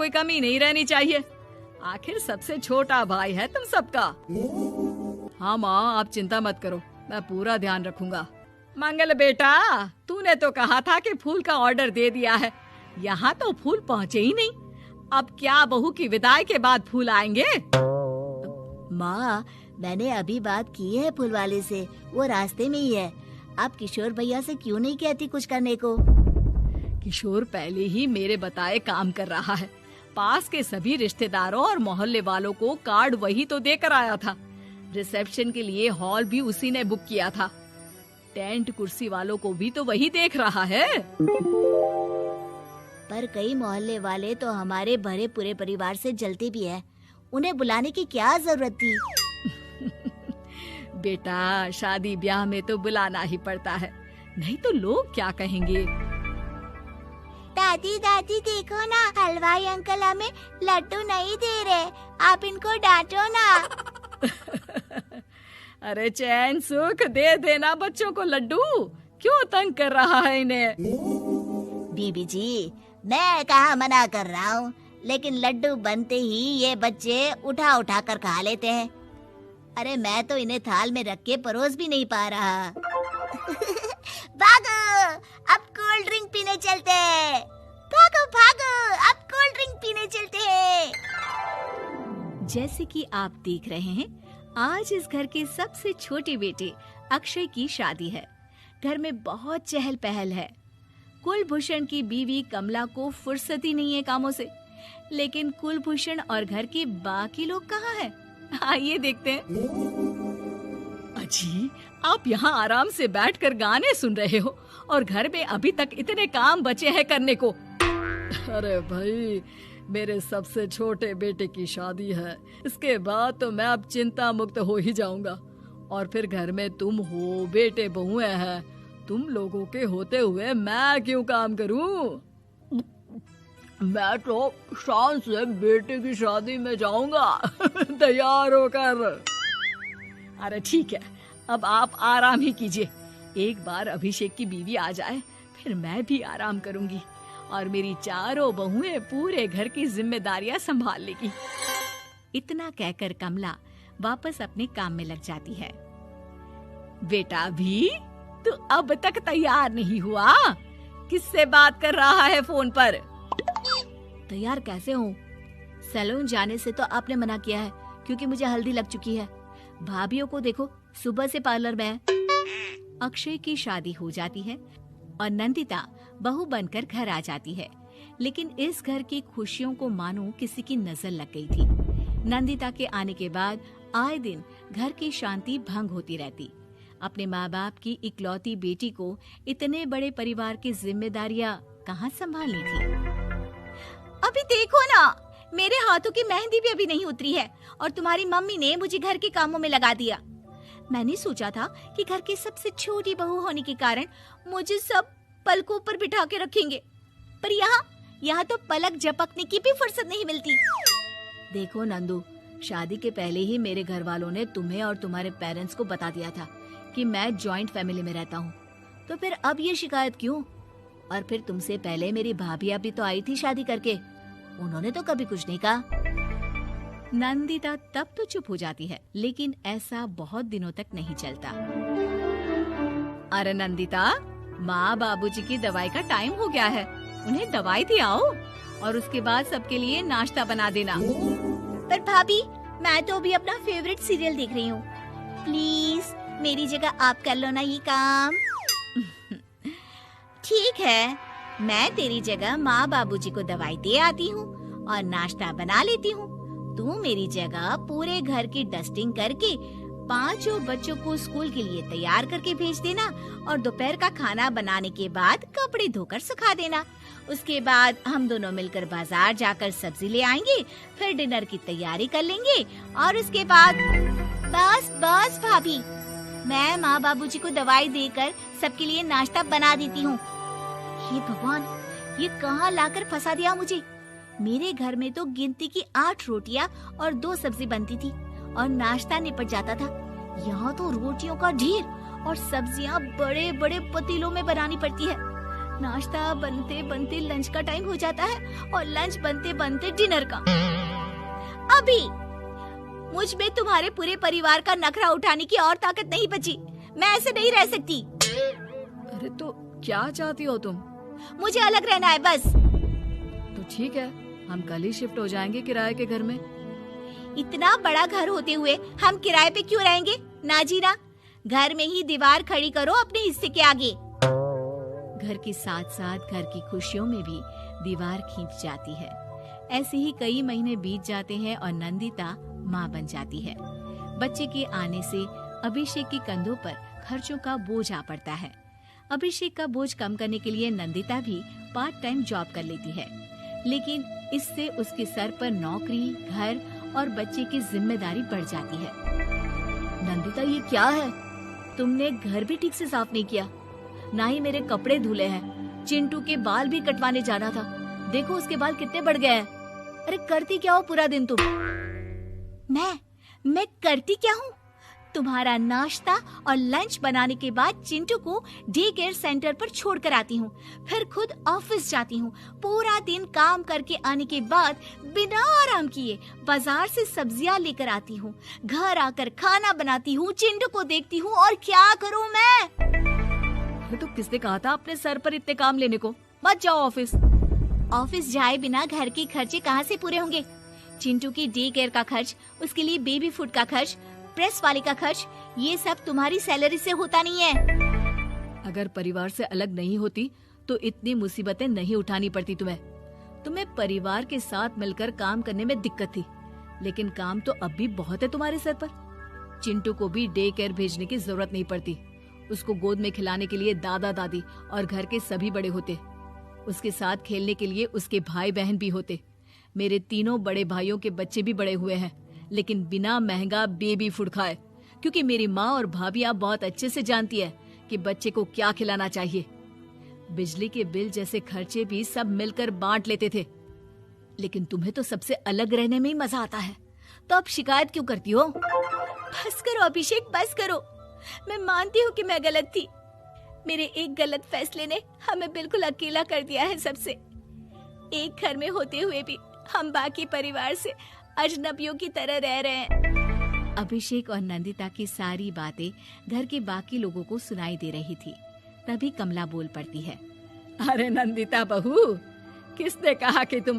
कोई कमी नहीं रहनी चाहिए। आखिर सबसे छोटा भाई है तुम सबका। हाँ माँ, आप चिंता मत करो, मैं पूरा ध्यान रखूंगा। मंगल बेटा, तूने तो कहा था कि फूल का ऑर्डर दे दिया है, यहाँ तो फूल पहुँचे ही नहीं। अब क्या बहू की विदाई के बाद फूल आएंगे? माँ, मैंने अभी बात की है फूल वाले से, वो रास्ते में ही है। आप किशोर भैया से क्यों नहीं कहती कुछ करने को? किशोर पहले ही मेरे बताए काम कर रहा है। पास के सभी रिश्तेदारों और मोहल्ले वालों को कार्ड वही तो देकर आया था। रिसेप्शन के लिए हॉल भी उसी ने बुक किया था। टेंट कुर्सी वालों को भी तो वही देख रहा है। पर कई मोहल्ले वाले तो हमारे भरे पूरे परिवार से जलते भी हैं। उन्हें बुलाने की क्या जरूरत थी? बेटा, शादी ब्याह में तो बुलाना ही पड़ता है, नहीं तो लोग क्या कहेंगे। दादी दादी देखो ना, हलवाई अंकल हमें लड्डू नहीं दे रहे, आप इनको डांटो ना। अरे चैन सुख दे देना बच्चों को लड्डू, क्यों तंग कर रहा है इन्हें? बीबी जी, मैं कहाँ मना कर रहा हूँ, लेकिन लड्डू बनते ही ये बच्चे उठा उठा कर खा लेते हैं। अरे मैं तो इन्हें थाल में रख के परोस भी नहीं पा रहा। भागो, अब कोल्ड ड्रिंक पीने चलते हैं। भागो भागो, अब कोल्ड ड्रिंक पीने चलते हैं। जैसे कि आप देख रहे हैं, आज इस घर के सबसे छोटे बेटे अक्षय की शादी है। घर में बहुत चहल पहल है। कुलभूषण की बीवी कमला को फुर्सत ही नहीं है कामों से, लेकिन कुलभूषण और घर के बाकी लोग कहाँ हैं? आइए देखते हैं। अजी, आप यहाँ आराम से बैठकर गाने सुन रहे हो और घर में अभी तक इतने काम बचे हैं करने को। अरे भाई, मेरे सबसे छोटे बेटे की शादी है, इसके बाद तो मैं अब चिंता मुक्त हो ही जाऊंगा। और फिर घर में तुम हो, बेटे बहुएं हैं, तुम लोगों के होते हुए मैं क्यों काम करूं? मैं तो शान से बेटे की शादी में जाऊंगा तैयार होकर। अरे ठीक है, अब आप आराम ही कीजिए। एक बार अभिषेक की बीवी आ जाए, फिर मैं भी आराम करूंगी और मेरी चारों बहुएं पूरे घर की जिम्मेदारियां संभाल लेगी। इतना कहकर कमला वापस अपने काम में लग जाती है। बेटा भी, तू अब तक तैयार नहीं हुआ? किससे बात कर रहा है फोन पर? तैयार कैसे हूँ? सैलून जाने से तो आपने मना किया है, क्योंकि मुझे हल्दी लग चुकी है। भाभीयों को देखो, सुबह से पार्लर में है। अक्षय की शादी हो जाती है और नंदिता बहू बनकर घर आ जाती है, लेकिन इस घर की खुशियों को मानो किसी की नजर लग गई थी। नंदिता के आने के बाद आए दिन घर की शांति भंग होती रहती। अपने माँ बाप की इकलौती बेटी को इतने बड़े परिवार की जिम्मेदारियां कहाँ संभालनी थी। अभी देखो ना, मेरे हाथों की मेहंदी भी अभी नहीं उतरी है और तुम्हारी मम्मी ने मुझे घर के कामों में लगा दिया। मैंने सोचा था कि घर की सबसे छोटी बहू होने के कारण मुझे सब पलकों पर बिठा के रखेंगे, पर यहाँ तो पलक झपकने की भी फुर्सत नहीं मिलती। देखो नंदू, शादी के पहले ही मेरे घर वालों ने तुम्हें और तुम्हारे पेरेंट्स को बता दिया था कि मैं जॉइंट फैमिली में रहता हूँ, तो फिर अब ये शिकायत क्यों? और फिर तुमसे पहले मेरी भाभी भी तो आई थी शादी करके, उन्होंने तो कभी कुछ नहीं कहा। नंदिता तब तो चुप हो जाती है, लेकिन ऐसा बहुत दिनों तक नहीं चलता। अरे नंदिता, माँ बाबूजी की दवाई का टाइम हो गया है, उन्हें दवाई दिलाओ और उसके बाद सबके लिए नाश्ता बना देना। पर भाभी, मैं तो अभी अपना फेवरेट सीरियल देख रही हूँ। प्लीज मेरी जगह आप कर लो ना ये काम। ठीक है, मैं तेरी जगह माँ बाबूजी को दवाई दे आती हूँ और नाश्ता बना लेती हूँ। तू मेरी जगह पूरे घर की डस्टिंग करके 5 बच्चों को स्कूल के लिए तैयार करके भेज देना और दोपहर का खाना बनाने के बाद कपड़े धोकर सुखा देना। उसके बाद हम दोनों मिलकर बाजार जाकर सब्जी ले आएंगे, फिर डिनर की तैयारी कर लेंगे और उसके बाद बस भाभी, मैं माँ बाबूजी को दवाई देकर सबके लिए नाश्ता बना देती हूँ। हे भगवान, ये कहाँ लाकर फंसा दिया मुझे। मेरे घर में तो गिनती की 8 रोटियां और 2 सब्जी बनती थी और नाश्ता निपट जाता था। यहाँ तो रोटियों का ढेर और सब्जियाँ बड़े बड़े पतीलों में बनानी पड़ती है। नाश्ता बनते बनते लंच का टाइम हो जाता है और लंच बनते बनते डिनर का। अभी मुझ में तुम्हारे पूरे परिवार का नखरा उठाने की और ताकत नहीं बची। मैं ऐसे नहीं रह सकती। अरे तो क्या चाहती हो तुम? मुझे अलग रहना है बस। तो ठीक है, हम कल ही शिफ्ट हो जाएंगे किराए के घर में। इतना बड़ा घर होते हुए हम किराए पे क्यों रहेंगे? ना जी ना, घर में ही दीवार खड़ी करो अपने हिस्से के आगे। घर के साथ साथ घर की खुशियों में भी दीवार खींच जाती है। ऐसे ही कई महीने बीत जाते हैं और नंदिता माँ बन जाती है। बच्चे के आने से अभिषेक के कंधों पर खर्चों का बोझ आ पड़ता है। अभिषेक का बोझ कम करने के लिए नंदिता भी पार्ट टाइम जॉब कर लेती है, लेकिन इससे उसके सर पर नौकरी, घर और बच्चे की जिम्मेदारी बढ़ जाती है। नंदिता, ये क्या है? तुमने घर भी ठीक से साफ नहीं किया, ना ही मेरे कपड़े धुले हैं। चिंटू के बाल भी कटवाने जाना था, देखो उसके बाल कितने बढ़ गए हैं। अरे करती क्या हो पूरा दिन तुम? मैं करती क्या हूँ? तुम्हारा नाश्ता और लंच बनाने के बाद चिंटू को डे केयर सेंटर पर छोड़ कर आती हूँ, फिर खुद ऑफिस जाती हूँ। पूरा दिन काम करके आने के बाद बिना आराम किए बाजार से सब्जियाँ लेकर आती हूँ, घर आकर खाना बनाती हूँ, चिंटू को देखती हूँ और क्या करूँ मैं? तो किसने कहा था अपने सर पर इतने काम लेने को? मत जाओ ऑफिस। ऑफिस जाए बिना घर के खर्चे कहाँ से पूरे होंगे? चिंटू की डे केयर का खर्च, उसके लिए बेबी फूड का खर्च, प्रेस वाले का खर्च, ये सब तुम्हारी सैलरी से होता नहीं है। अगर परिवार से अलग नहीं होती तो इतनी मुसीबतें नहीं उठानी पड़ती तुम्हें परिवार के साथ मिलकर काम करने में दिक्कत थी, लेकिन काम तो अब भी बहुत है तुम्हारे सर पर। चिंटू को भी डे केयर भेजने की जरूरत नहीं पड़ती। उसको गोद में खिलाने के लिए दादा दादी और घर के सभी बड़े होते। उसके साथ खेलने के लिए उसके भाई बहन भी होते। मेरे तीनों बड़े भाइयों के बच्चे भी बड़े हुए हैं, लेकिन बिना महंगा बेबी फूड खाए, क्योंकि मेरी माँ और भाभियाँ बहुत अच्छे से जानती है कि बच्चे को क्या खिलाना चाहिए। बिजली के बिल जैसे खर्चे भी सब मिलकर बांट लेते थे, लेकिन तुम्हें तो सबसे अलग रहने में ही मजा आता है, तो अब शिकायत क्यों करती हो? बस करो अभिषेक, बस करो। मैं मानती हूँ कि मैं गलत थी। मेरे एक गलत फैसले ने हमें बिल्कुल अकेला कर दिया है सबसे। एक घर में होते हुए भी हम बाकी परिवार से अजनबियों की तरह रह रहे हैं। अभिषेक और नंदिता की सारी बातें घर के बाकी लोगों को सुनाई दे रही थी। तभी कमला बोल पड़ती है। अरे नंदिता बहू, किसने कहा कि तुम